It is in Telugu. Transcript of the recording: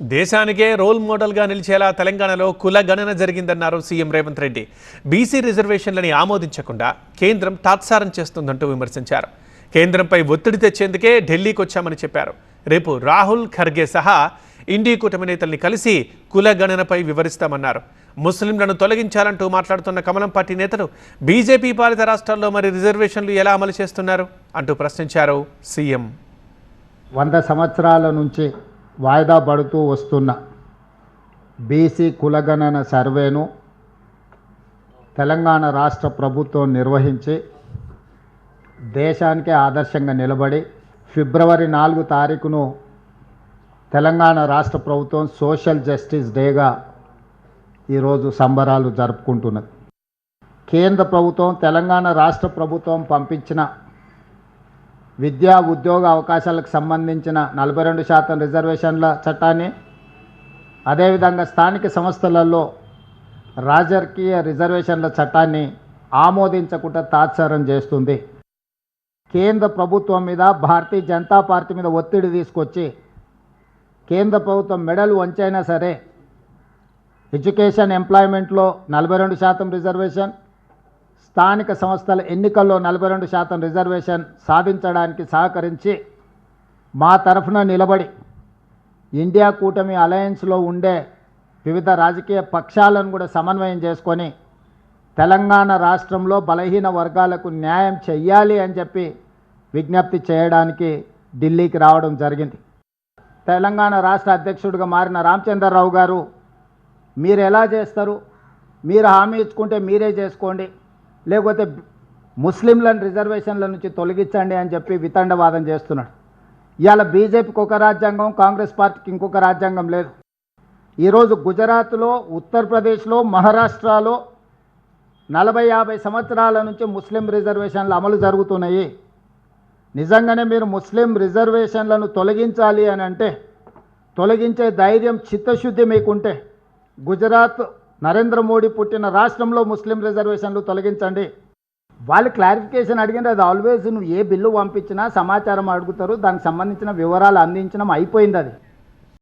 దేశానికే రోల్ మోడల్గా నిలిచేలా తెలంగాణలో కుల గణన జరిగిందన్నారు సీఎం రేవంత్ రెడ్డి. బీసీ రిజర్వేషన్లని ఆమోదించకుండా కేంద్రం తాత్సారం చేస్తుందంటూ విమర్శించారు. కేంద్రంపై ఒత్తిడి తెచ్చేందుకే ఢిల్లీకి వచ్చామని చెప్పారు. రేపు రాహుల్ ఖర్గే సహా ఇండీ కూటమి నేతల్ని కలిసి కుల గణనపై వివరిస్తామన్నారు. ముస్లింలను తొలగించాలంటూ మాట్లాడుతున్న కమలం పార్టీ నేతలు బీజేపీ పాలిత రాష్ట్రాల్లో మరి రిజర్వేషన్లు ఎలా అమలు చేస్తున్నారు అంటూ ప్రశ్నించారు సీఎం. 100 సంవత్సరాల నుంచి వాయిదా పడుతూ వస్తున్న బీసీ కులగణన సర్వేను తెలంగాణ రాష్ట్ర ప్రభుత్వం నిర్వహించి దేశానికే ఆదర్శంగా నిలబడి ఫిబ్రవరి 4 తారీఖును తెలంగాణ రాష్ట్ర ప్రభుత్వం సోషల్ జస్టిస్ డేగా ఈరోజు సంబరాలు జరుపుకుంటున్నది. కేంద్ర ప్రభుత్వం తెలంగాణ రాష్ట్ర ప్రభుత్వం పంపించిన విద్యా ఉద్యోగ అవకాశాలకు సంబంధించిన 42% రిజర్వేషన్ల చట్టాన్ని, అదేవిధంగా స్థానిక సంస్థలలో రాజకీయ రిజర్వేషన్ల చట్టాన్ని ఆమోదించకుండా తాత్సారం చేస్తుంది. కేంద్ర ప్రభుత్వం మీద భారతీయ జనతా పార్టీ మీద ఒత్తిడి తీసుకొచ్చి కేంద్ర ప్రభుత్వం మెడలు వంచైనా సరే ఎడ్యుకేషన్ ఎంప్లాయ్మెంట్లో 42% రిజర్వేషన్, స్థానిక సంస్థల ఎన్నికల్లో 42% రిజర్వేషన్ సాధించడానికి సహకరించి మా తరఫున నిలబడి ఇండియా కూటమి అలయన్స్లో ఉండే వివిధ రాజకీయ పక్షాలను కూడా సమన్వయం చేసుకొని తెలంగాణ రాష్ట్రంలో బలహీన వర్గాలకు న్యాయం చెయ్యాలి అని చెప్పి విజ్ఞప్తి చేయడానికి ఢిల్లీకి రావడం జరిగింది. తెలంగాణ రాష్ట్ర అధ్యక్షుడిగా మారిన రామచంద్రరావు గారు, మీరు ఎలా చేస్తారు, మీరు హామీ ఇచ్చుకుంటే మీరే చేసుకోండి, లేకపోతే ముస్లింలను రిజర్వేషన్ల నుంచి తొలగించండి అని చెప్పి వితండవాదం చేస్తున్నాడు. ఇవాళ బీజేపీకి ఒక రాజ్యాంగం, కాంగ్రెస్ పార్టీకి ఇంకొక రాజ్యాంగం లేదు. ఈరోజు గుజరాత్లో, ఉత్తరప్రదేశ్లో, మహారాష్ట్రలో 40-50 సంవత్సరాల నుంచి ముస్లిం రిజర్వేషన్లు అమలు జరుగుతున్నాయి. నిజంగానే మీరు ముస్లిం రిజర్వేషన్లను తొలగించాలి అని అంటే, తొలగించే ధైర్యం, చిత్తశుద్ధి మీకుంటే గుజరాత్ నరేంద్ర మోడీ పుట్టిన రాష్ట్రంలో ముస్లిం రిజర్వేషన్లు తొలగించండి. వాళ్ళు క్లారిఫికేషన్ అడిగిన అది ఆల్వేస్ నువ్వు ఏ బిల్లు పంపించినా సమాచారం అడుగుతారు, దానికి సంబంధించిన వివరాలు అందించడం అయిపోయింది. అది